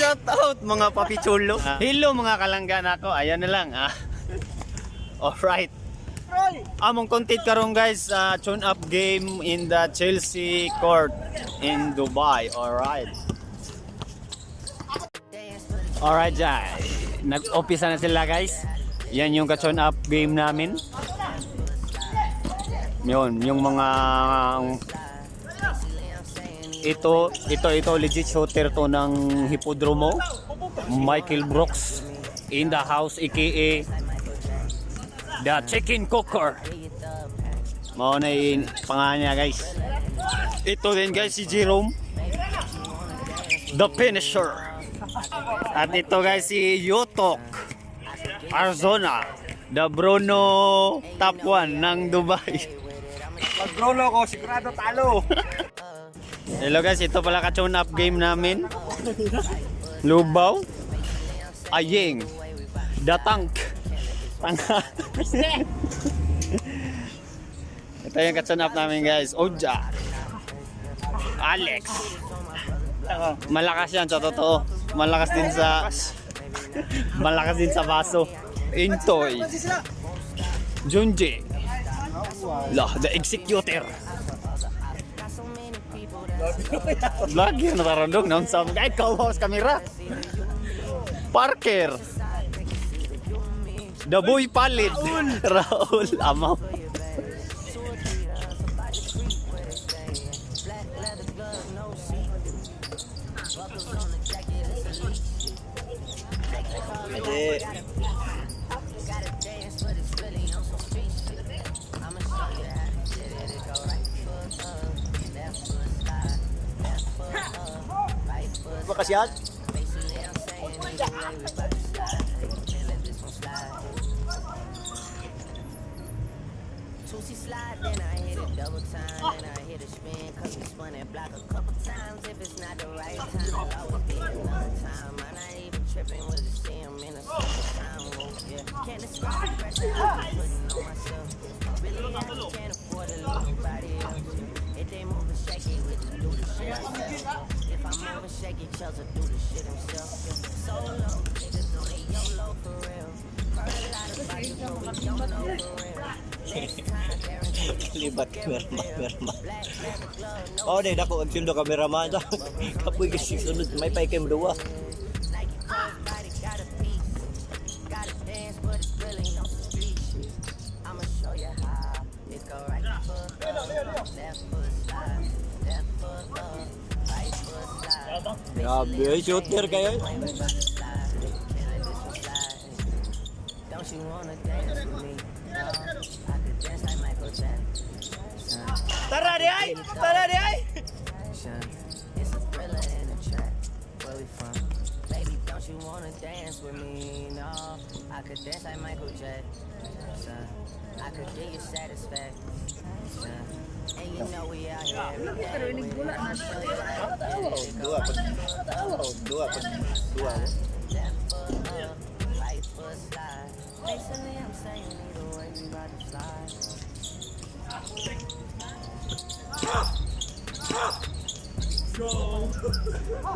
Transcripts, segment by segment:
shout out mga papichulo. Hello mga kalanggan ako. Ayan na lang. Alright. Among content karon guys, tune up game in the Chelsea court in Dubai. Alright. Alright guys. Nag-umpisa na sila guys. Yan yung ka-tune up game namin. Yun, yung mga ito legit shooter to ng Hipodromo. Michael Brooks in the house aka the chicken cooker. Mao na yung pangalan niya guys. Ito din guys si Jerome, the finisher. At ito guys si Yotok Arzona, the Bruno top 1 ng Dubai. Pag Bruno ko, sigurado talo. Hello guys, ito pala ka-tune up game namin. Lubaw, Ayeng, the tank. Tanga. Ito yung ka-tune up namin guys. Oja, Alex. Malakas yan sa totoo. Malakas din sa baso. Intoy, Junji, the executor. Vlogger na tarandong na unsam kay co-host kamera. Parker, the boy palit. Raul Amaw. Makasyan? Juicy slide, then I hit it double time, then I hit a spin, cause we spun that block a couple times. If it's not the right time, it'll always be another time. I'm not even tripping with the stem in a simple time. Yeah. Can't describe the pressure I'm putting on myself. Really, I can't afford to lose nobody else. If they moving shaky, we just do the shit ourselves. If I'm moving shaky, Chelsea do the shit himself. Solo, niggas on it YOLO for real. Heard a lot about you, but we don't know for real. Libat kameraman. Oh, di dako ang sindo kameraman. Kapoy kasi sunod may pay kay duwa. Grabe, shooter kayo. Don't you wanna dance with me? No, I could dance like Michael Jackson. Tara di ay! Tara di ay! It's a thriller in the track. Where we from? Baby, don't you wanna dance with me? No, I could dance like Michael Jackson. I could give you satisfaction. And you know we out here every day. I'ma show you how to get it. Dua pag dua. Left foot up, right foot slide. Basically, I'm saying either way we about to fly.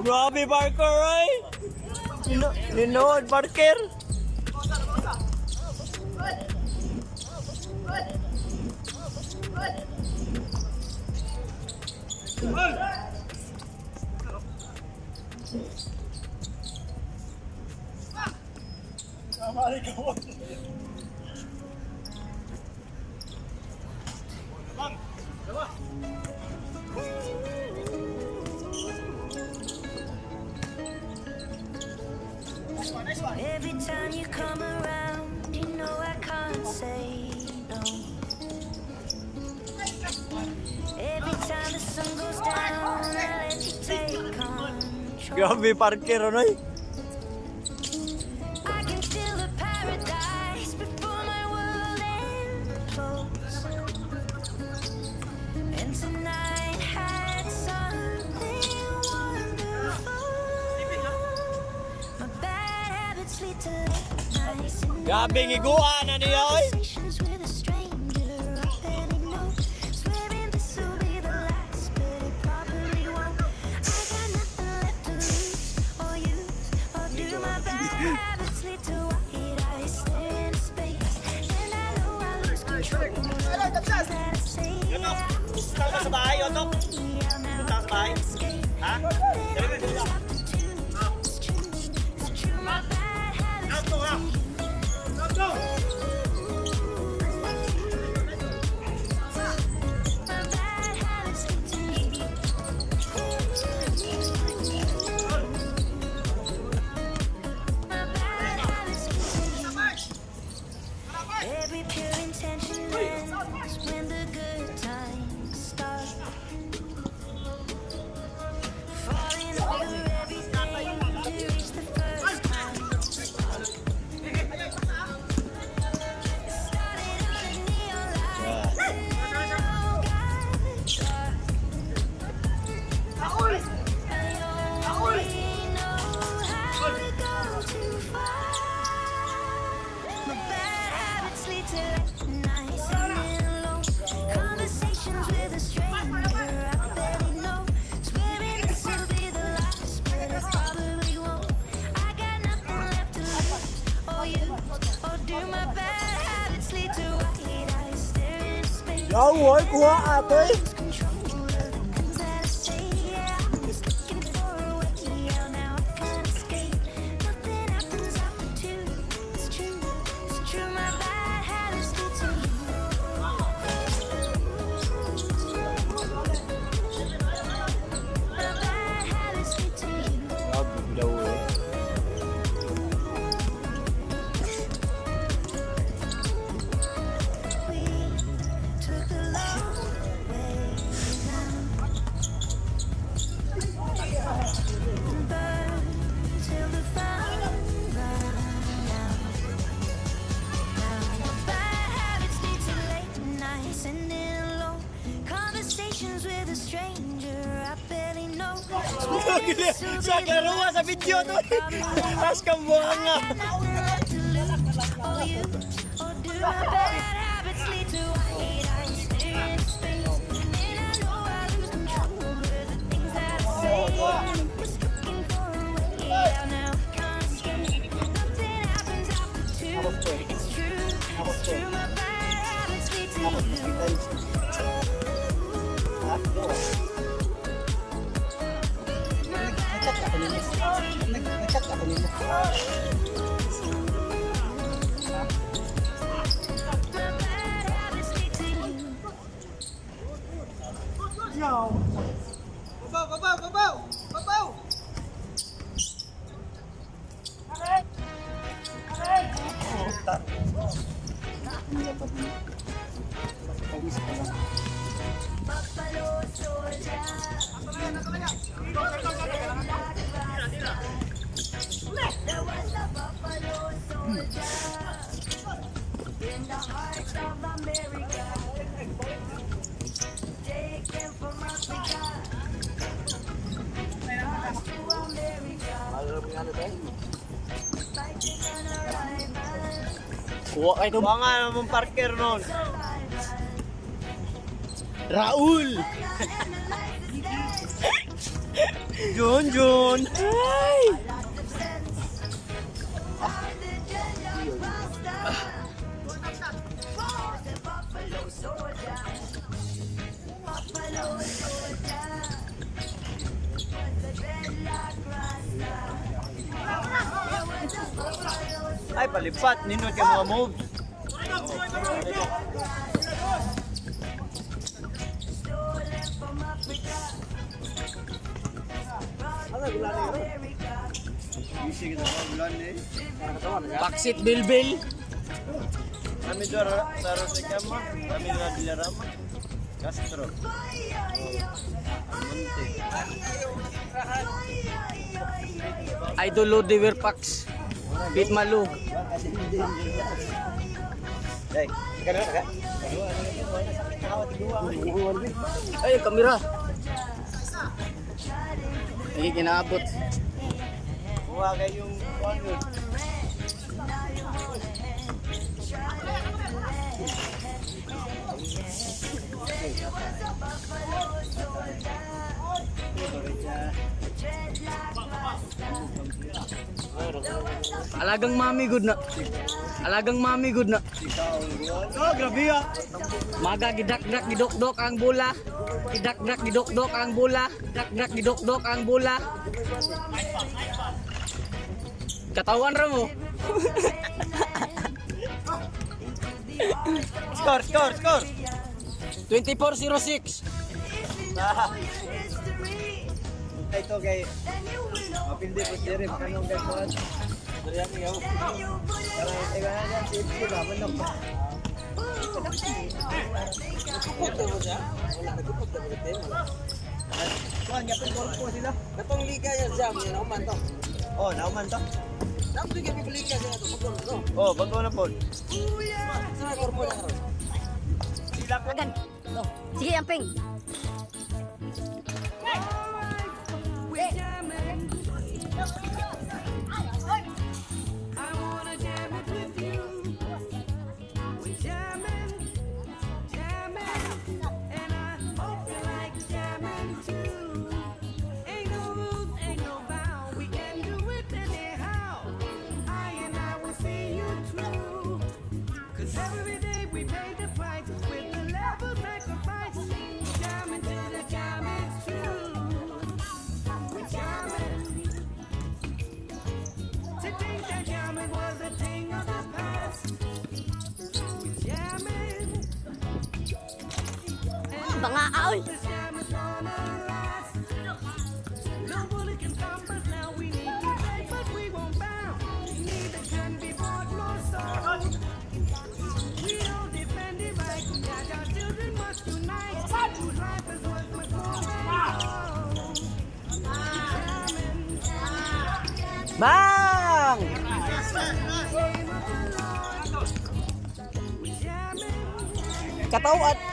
Grabe Parker ay! Ninood Parker! Every time you come around, you know I can't say no. Every time the sun goes down, I let you take control. Grabe Parker ano ay! I can feel the paradise before my world implodes. And tonight had something wonderful. My bad habits lead to nights and Grabe ngiguan na niya ay! conversations with a stranger I barely know. Swearing this will be the last, but it probably won't. I got nothing left to lose or use. Punta ka sa bahay, Otok? Punta ka sa bahay? Ha? Auto ha? Auto! Every pure intention ends when the good times start. Falling over everything to reach the first time. It started on a neon light, then it all got dark. I only know how to go too far. My bad habits lead to late nights and alone conversations with a stranger I barely know. Swearing this will be the last, but it probably won't. I got nothing left to lose, or you, or do my bad habits lead to white eyes staring into space? Ôi, của ate! Lose control of the things that I say. Yeah, I'm just looking for a way out now. I can't escape. Nothing happens after two. It's true, it's true. My bad habits lead to you. My bad habits lead to you. Đâu rồi? We took the long way down. Burn till the fire run out. Now bad habits lead to late nights and alone conversations with a stranger I barely know. Sa karuwa sa video to. Tas kambuang nga. Oh, you, or do my bad habits lead to white eyes staring into space? And I know I lose control with the things that I say. I'm just looking for a way out now. Can't escape. Nothing happens after two. It's true, it's true. My bad habits lead to you. My bad habits lead to you. My bad habits lead to you. Buffalo soldier, there was a buffalo soldier in the heart of America, taken from Africa, lost to America, fighting on arrival, Kuha kayo ito. Kuha nga naman parker nun. Raul! Jun, Jun! Ay! Ay, palipat. Ninod ka mga moves. Baksit Bilbil. Kami doon sa Rosicama. Kami na Dilarama. Castro. Monte. Idol Lodiver Pax. Pit Malu. Hey, kanina ka? Ay, kamera. Ay, kinaabot. Kuha kayong kuha yun. Alagang mami good na. Alagang mami good na. Oh, grabe ah. Maga gidak-dak gidok-dok ang bola. Gidak-dak gidok-dok ang bola. Gidak-dak gidok-dok ang bola. Katawan ra mo. Score. 24-06. Ito kay mapindi po si Rip kanong gagawin. Dari ako yaw. Para ega na yan si Rip ba man ba. Kuan yapon ko sila. Katong liga yan jam, nauman to. Oh, nauman to. Dapat gyud pipiliga siya to, pagod to. Oh, bago na po. Sa korpo na karon. Agan. Sige, amping. Every day we pay the price with the level sacrifice. Jamming till the jam is true. We're jamming. To think that jamming was a thing of the past. We're jamming. Mga aoy. This jam is gonna last. No bullet can stop us now. We need to fight, but we won't bow. Neither can be bought nor sold. We all defend it right. That our children must unite. Whose life is worth much more than gold. Bang!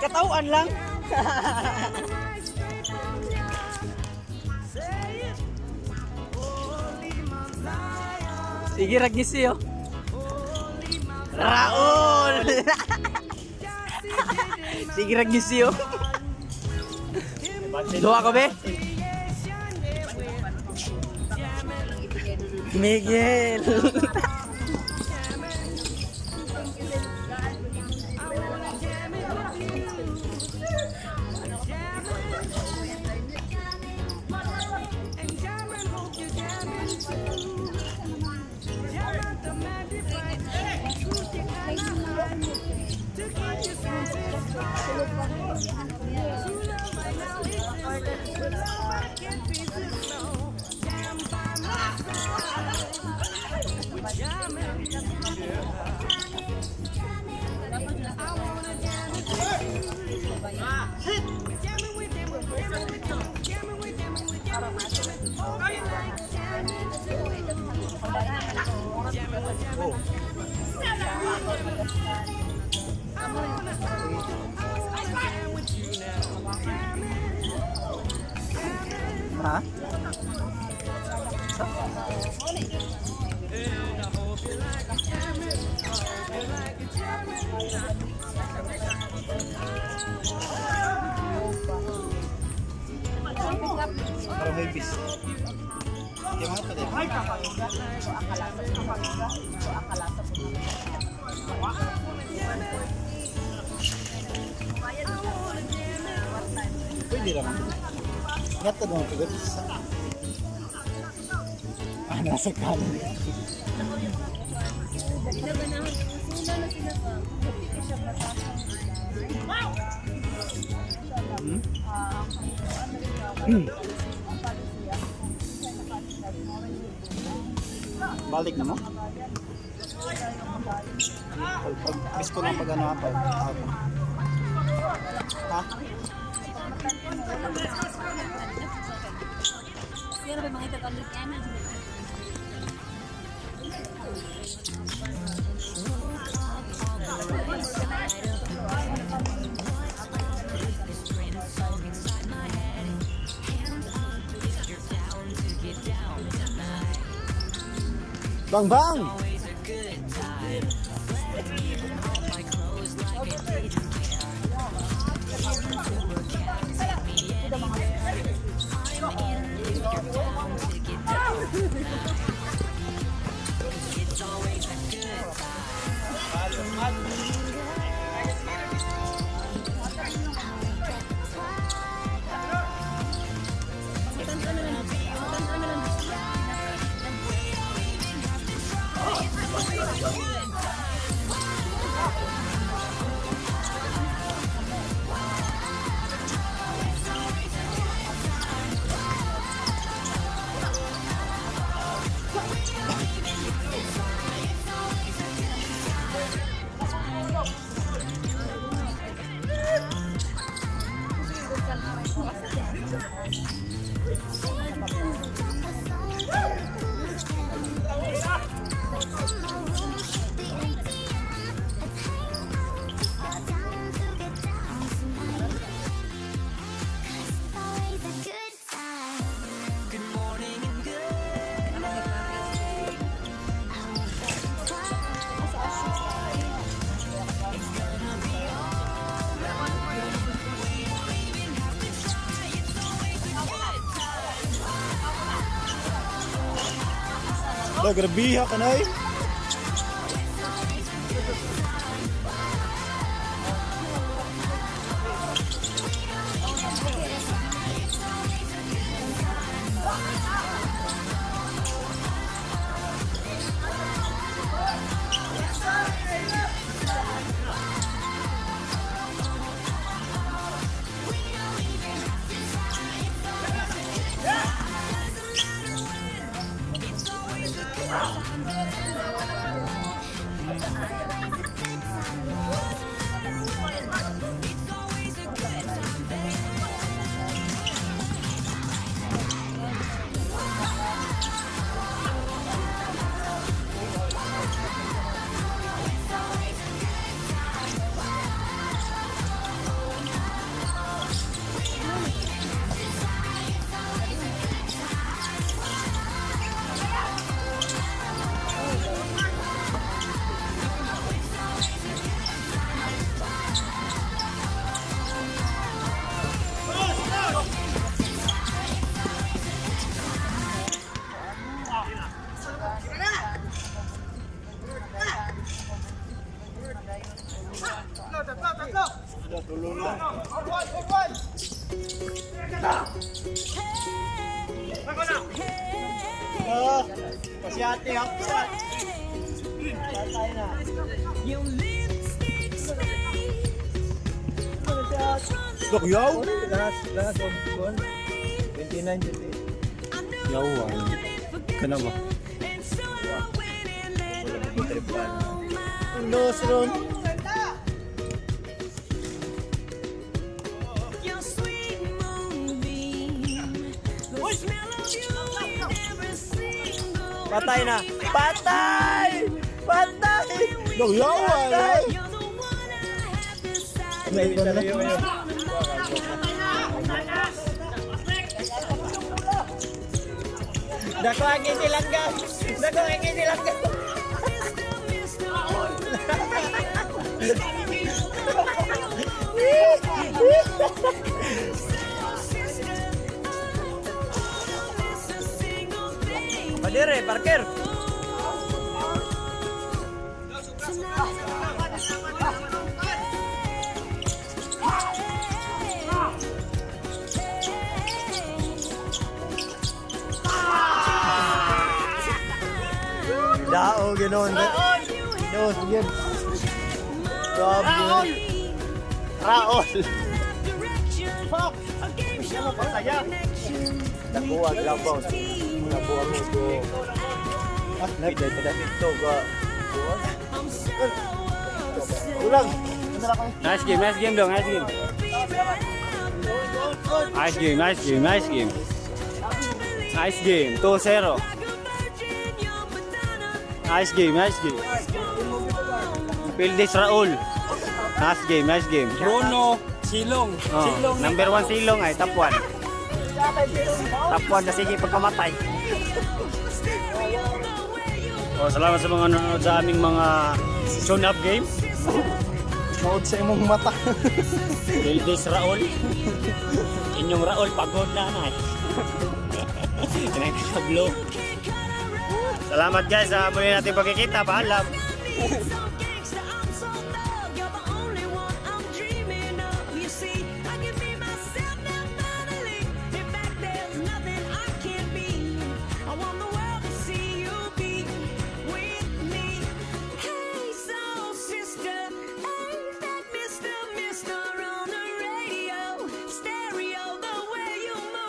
Katawan lang. Sige ragisi yo. Raul. Sige ragisi yo. Doa ka be? Miguel. Ha? Parang may bis. Kaya mga pa din. Pwede naman. Ingat ka doon kagat sa... nasa kanan. Balik na mo? Pag ko na pag ano apa. Ha? Pero may mga itagalog yan. Bang bang! Always a good time. Good morning and good night. It's gonna be alright. We don't even have to try. It's always a good time. Grabiha ka na eh. Pasyate hapsat. Patay na. Your lipstick stains. Dok yaw. Lanas on. 29 dito. Yaw. Kana ba? No, Ron. Your sweet moonbeam. The smell of you in every single. Patay na. Patay! Patay! Dok yaw. You're the one I have beside May ito na. Dako ang isilangga. Dako ang isilangga. Padire, parker. Dao, ganoon. Ganoon, sige. Raul! Raul! Ano pa kaya? Nakuha, labaw. Nakuha mo ko. Nagday pa dahil ito ba? Ulang! Nice game dong, nice game. Nice game. Nice game, 2-0. Nice game. Pildes Raul. Nice game. Bruno, Silong. Oh, number 1 Silong ay top 1. Top 1 na sige pagkamatay. Oh, salamat sa mga nanonood sa aming mga tune up games. Nood sa imong mata. Pildes Raul. Inyong Raul pagod na na. Salamat guys sa muli natin pagkikita. Paalam.